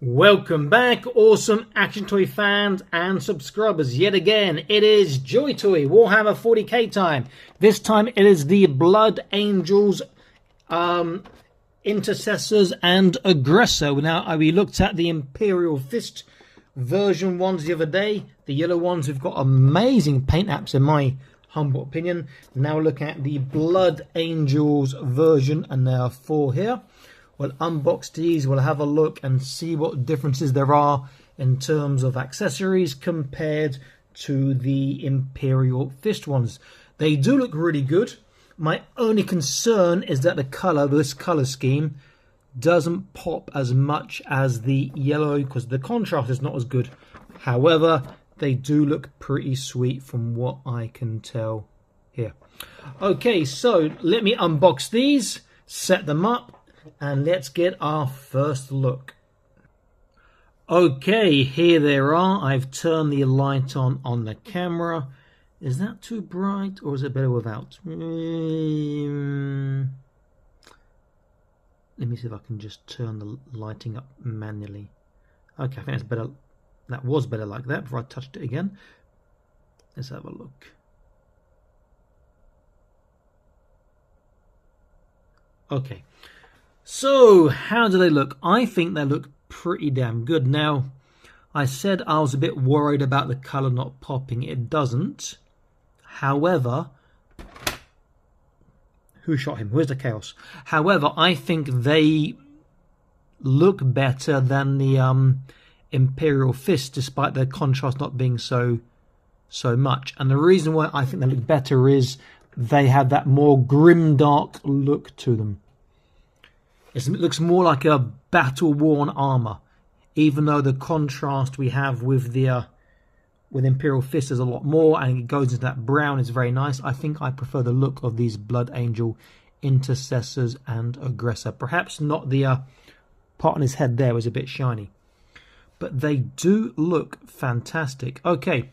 Welcome back, awesome action toy fans and subscribers. Yet again, it is JoyToy Warhammer 40k time. This time it is the Blood Angels Intercessors and Aggressor. Now, we looked at the Imperial Fist version ones the other day. The yellow ones have got amazing paint apps in my humble opinion. Now we're looking at the Blood Angels version, and there are 4 here. We'll unbox these, we'll have a look and see what differences there are in terms of accessories compared to the Imperial Fist ones. They do look really good. My only concern is that the colour, this colour scheme, doesn't pop as much as the yellow because the contrast is not as good. However, they do look pretty sweet from what I can tell here. Okay, so let me unbox these, set them up, and let's get our first look. Okay, here they are. I've turned the light on the camera. Is that too bright or is it better without? Let me see if I can just turn the lighting up manually. Okay, I think that's better. That was better like that before I touched it again. Let's have a look. Okay. So, how do they look? I think they look pretty damn good. Now, I said I was a bit worried about the colour not popping. It doesn't. However, who shot him? Where's the chaos? However, I think they look better than the Imperial Fist, despite their contrast not being so much. And the reason why I think they look better is they have that more grimdark look to them. It looks more like a battle-worn armour, even though the contrast we have with the with Imperial Fist is a lot more, and it goes into that brown. It's very nice. I think I prefer the look of these Blood Angel Intercessors and Aggressor. Perhaps not the part on his head there was a bit shiny, but they do look fantastic. Okay,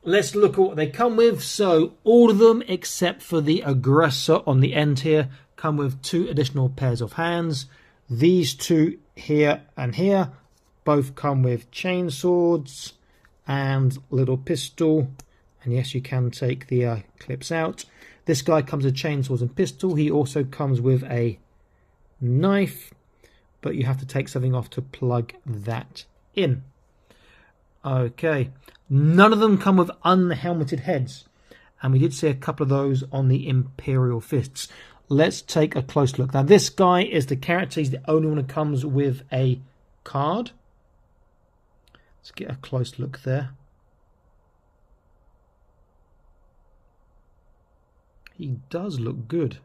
let's look at what they come with. So all of them except for the Aggressor on the end here come with 2 additional pairs of hands. These 2 here and here both come with chain swords and little pistol, and yes, you can take the clips out. This guy comes with chain swords and pistol. He also comes with a knife, but you have to take something off to plug that in. Okay, none of them come with unhelmeted heads, and we did see a couple of those on the Imperial Fists. Let's take a close look. Now, this guy is the character. He's the only one who comes with a card. Let's get a close look there. He does look good.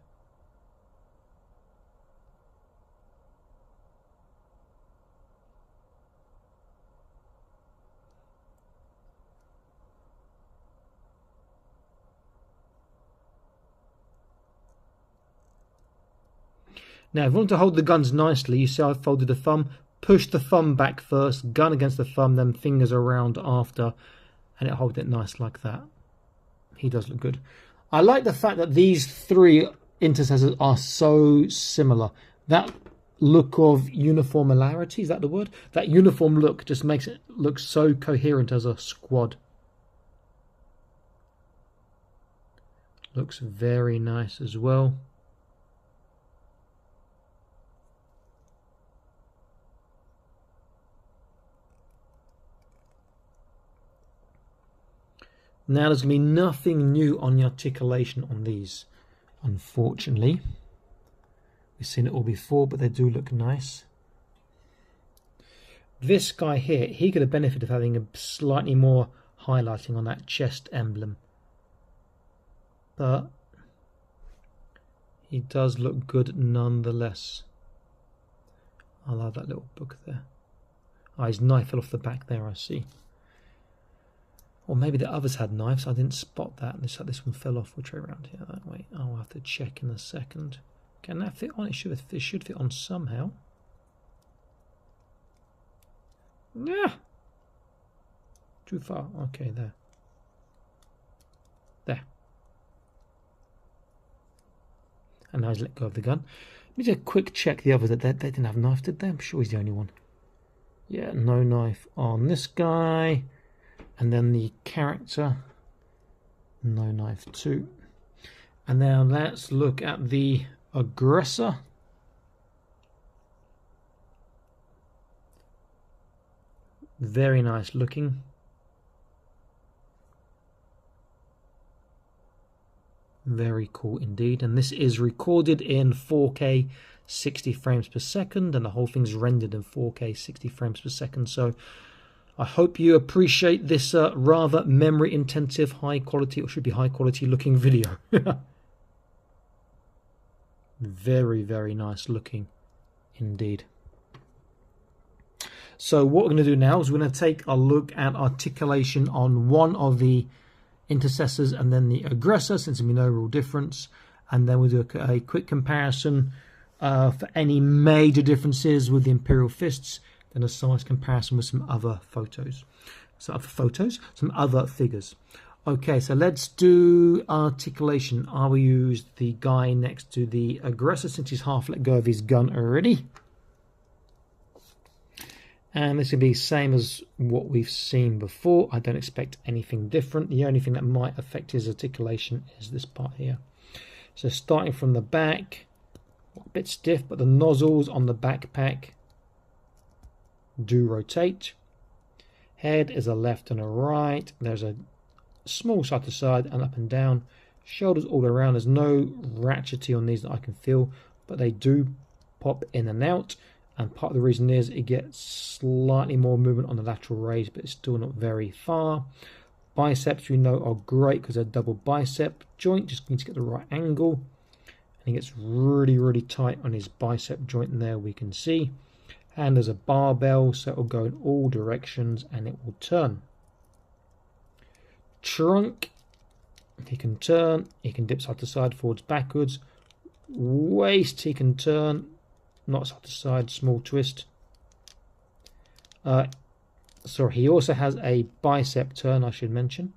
Now, if you want to hold the guns nicely, you see I've folded the thumb. Push the thumb back first, gun against the thumb, then fingers around after, and it holds it nice like that. He does look good. I like the fact that these 3 intercessors are so similar. That look of uniformity, is that the word? That uniform look just makes it look so coherent as a squad. Looks very nice as well. Now, there's going to be nothing new on the articulation on these, unfortunately. We've seen it all before, but they do look nice. This guy here, he could have benefited of having a slightly more highlighting on that chest emblem. But he does look good nonetheless. I love that little book there. Oh, his knife fell off the back there, I see. Or maybe the others had knives. I didn't spot that. This one fell off. We'll try around here that way. I'll have to check in a second. Can that fit on? It should fit on somehow. Yeah. Too far. Okay, there. There. And now he's let go of the gun. Let me just quick check the others. That they didn't have knives, did they? I'm sure he's the only one. Yeah, no knife on this guy. And then the character, no knife too. And now let's look at the aggressor. Very nice looking. Very cool indeed. And this is recorded in 4K 60 frames per second, and the whole thing's rendered in 4K 60 frames per second. So I hope you appreciate this rather memory intensive, high quality, or should be high quality looking video. Very, very nice looking indeed. So what we're going to do now is we're going to take a look at articulation on one of the intercessors and then the aggressor, since there'll be no real difference, and then we'll do a quick comparison for any major differences with the Imperial Fists, then a size comparison with some other photos, some other figures. Okay, so let's do articulation. I will use the guy next to the aggressor since he's half let go of his gun already. And this will be the same as what we've seen before. I don't expect anything different. The only thing that might affect his articulation is this part here. So starting from the back, a bit stiff, but the nozzles on the backpack do rotate. Head is a left and a right. There's a small side to side and up and down. Shoulders all around. There's no ratchetty on these that I can feel, but they do pop in and out. And part of the reason is it gets slightly more movement on the lateral raise, but it's still not very far. Biceps, we know, are great because they're double bicep joint. Just need to get the right angle. And he gets really, really tight on his bicep joint, and there we can see. And there's a barbell, so it will go in all directions and it will turn. Trunk, he can turn, he can dip side to side, forwards, backwards. Waist, he can turn. Not side to side, small twist. Sorry, he also has a bicep turn, I should mention.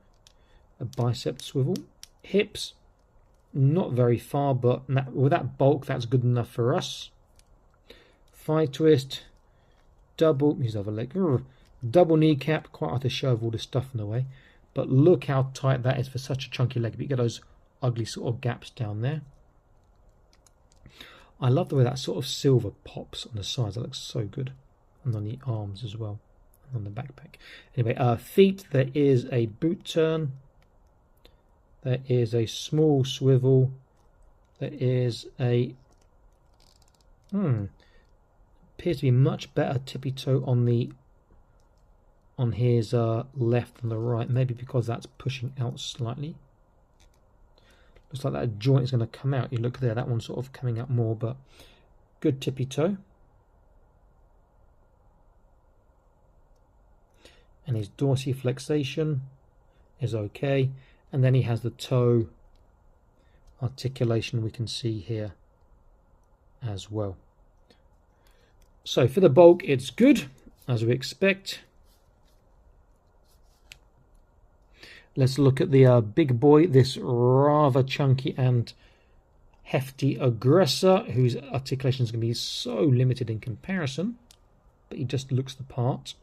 A bicep swivel. Hips, not very far, but with that bulk, that's good enough for us. Thigh twist. Double, his other leg. Double kneecap, quite hard to shove all the stuff in the way. But look how tight that is for such a chunky leg. But you get those ugly sort of gaps down there. I love the way that sort of silver pops on the sides. That looks so good. And on the arms as well. And on the backpack. Anyway, feet, there is a boot turn. There is a small swivel. There is a... appears to be much better tippy toe on his left than the right. Maybe because that's pushing out slightly. Looks like that joint is going to come out. You look there, that one's sort of coming out more, but good tippy toe. And his dorsiflexation is okay. And then he has the toe articulation we can see here as well. So for the bulk, it's good, as we expect. Let's look at the big boy, this rather chunky and hefty aggressor, whose articulation is going to be so limited in comparison, but he just looks the part.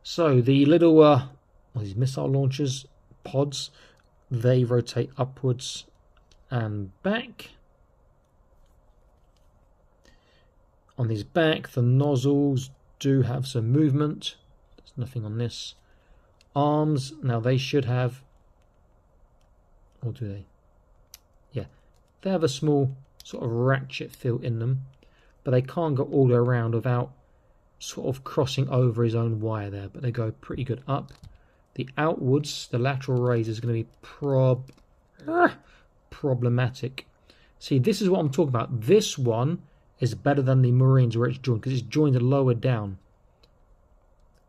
So the little these missile launchers, pods, they rotate upwards and back. On his back, the nozzles do have some movement. There's nothing on this. Arms, now they should have, or do they? Yeah, they have a small sort of ratchet feel in them, but they can't go all the way around without sort of crossing over his own wire there, but they go pretty good up. The outwards, the lateral raise is going to be problematic. See, this is what I'm talking about. This one is better than the Marines where it's joined, because it's joined lower down.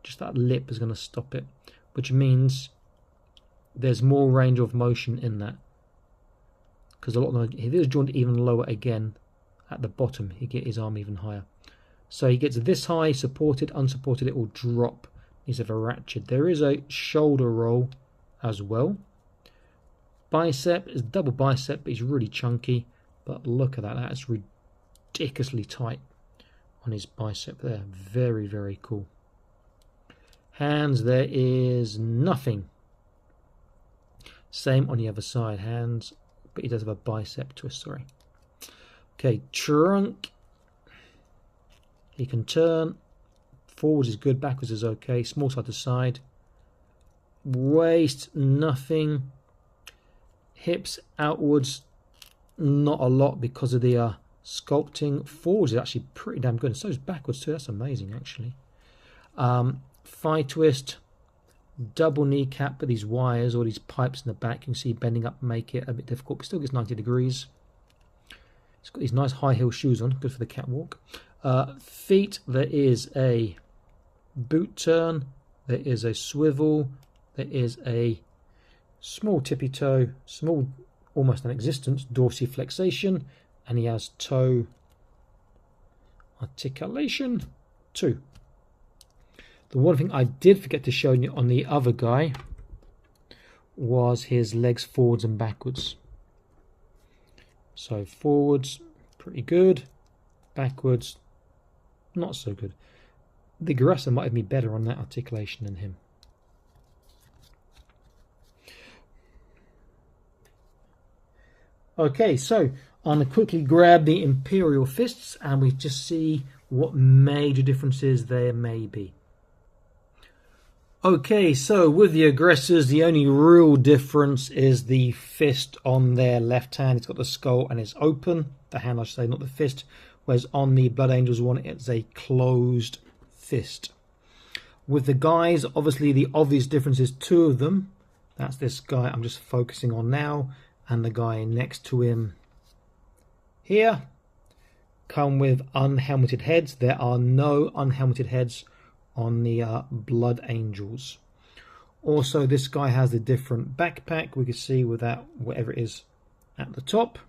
Just that lip is going to stop it, which means there's more range of motion in that. Because a lot of if it was joined even lower again at the bottom, he'd get his arm even higher. So he gets this high, supported, unsupported, it will drop. He's of a ratchet. There is a shoulder roll as well. Bicep is double bicep, but he's really chunky. But look at that, that's ridiculously tight on his bicep there. Very, very cool. Hands, there is nothing. Same on the other side. Hands, but he does have a bicep twist, sorry. Okay, trunk. He can turn. Forwards is good, backwards is okay. Small side to side. Waist, nothing. Hips outwards, not a lot because of the sculpting. Forwards is actually pretty damn good. And so is backwards too. That's amazing, actually. Thigh twist. Double kneecap, but these wires or these pipes in the back, you can see bending up make it a bit difficult, but still gets 90 degrees. It's got these nice high heel shoes on, good for the catwalk. Feet, there is a boot turn, there is a swivel, there is a small tippy toe, small, almost non-existent dorsiflexation, and he has toe articulation 2. The one thing I did forget to show you on the other guy was his legs forwards and backwards. So forwards, pretty good. Backwards, not so good. The aggressor might have been better on that articulation than him. Okay, so I'm going to quickly grab the Imperial Fists and we just see what major differences there may be. Okay, so with the aggressors, the only real difference is the fist on their left hand. It's got the skull and it's open. The hand, I should say, not the fist. Whereas on the Blood Angels one, it's a closed fist. With the guys, obviously the obvious difference is 2 of them. That's this guy I'm just focusing on now, and the guy next to him here. Come with unhelmeted heads. There are no unhelmeted heads on the Blood Angels. Also, this guy has a different backpack. We can see with that, whatever it is at the top.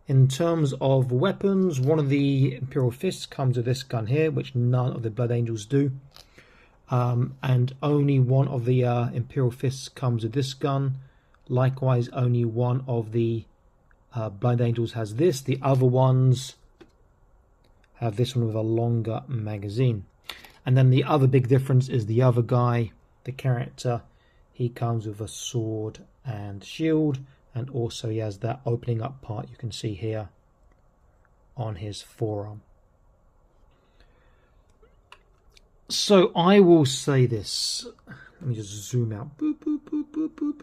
In terms of weapons, one of the Imperial Fists comes with this gun here, which none of the Blood Angels do. And only one of the Imperial Fists comes with this gun. Likewise, only one of the Blood Angels has this. The other ones have this one with a longer magazine. And then the other big difference is the other guy, the character, he comes with a sword and shield, and also he has that opening up part you can see here on his forearm. So I will say this. Let me just zoom out. Boop, boop, boop, boop, boop.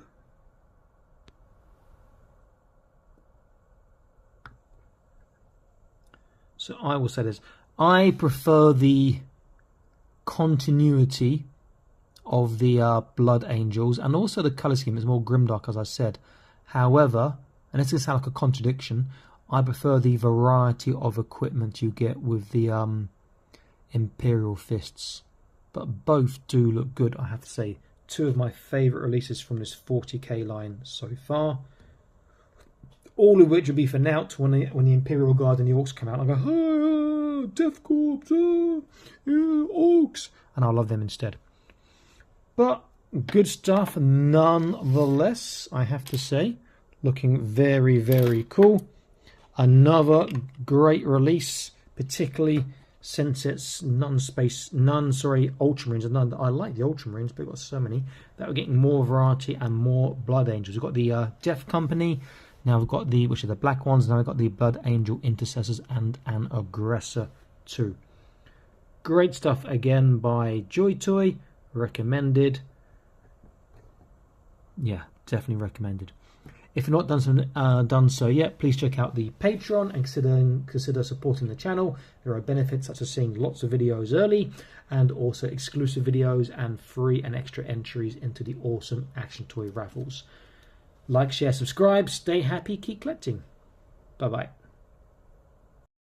So I will say this. I prefer the continuity of the Blood Angels, and also the colour scheme is more grimdark, as I said. However, and this is sound like a contradiction, I prefer the variety of equipment you get with the Imperial Fists. But both do look good, I have to say. 2 of my favourite releases from this 40k line so far. All of which will be for Nout when the Imperial Guard and the Orcs come out. I go, oh, Death Corps, oh, yeah, Orcs, and I'll love them instead. But good stuff nonetheless, I have to say. Looking very, very cool. Another great release, particularly since it's Ultramarines. I like the Ultramarines, but we've got so many that we're getting more variety and more Blood Angels. We've got the Death Company. Now we've got which are the black ones. Now we've got the Blood Angel Intercessors and an Aggressor 2. Great stuff again by JoyToy. Recommended. Yeah, definitely recommended. If you've not done so yet, please check out the Patreon and consider supporting the channel. There are benefits such as seeing lots of videos early, and also exclusive videos and free and extra entries into the awesome action toy raffles. Like, share, subscribe, stay happy, keep collecting. Bye-bye.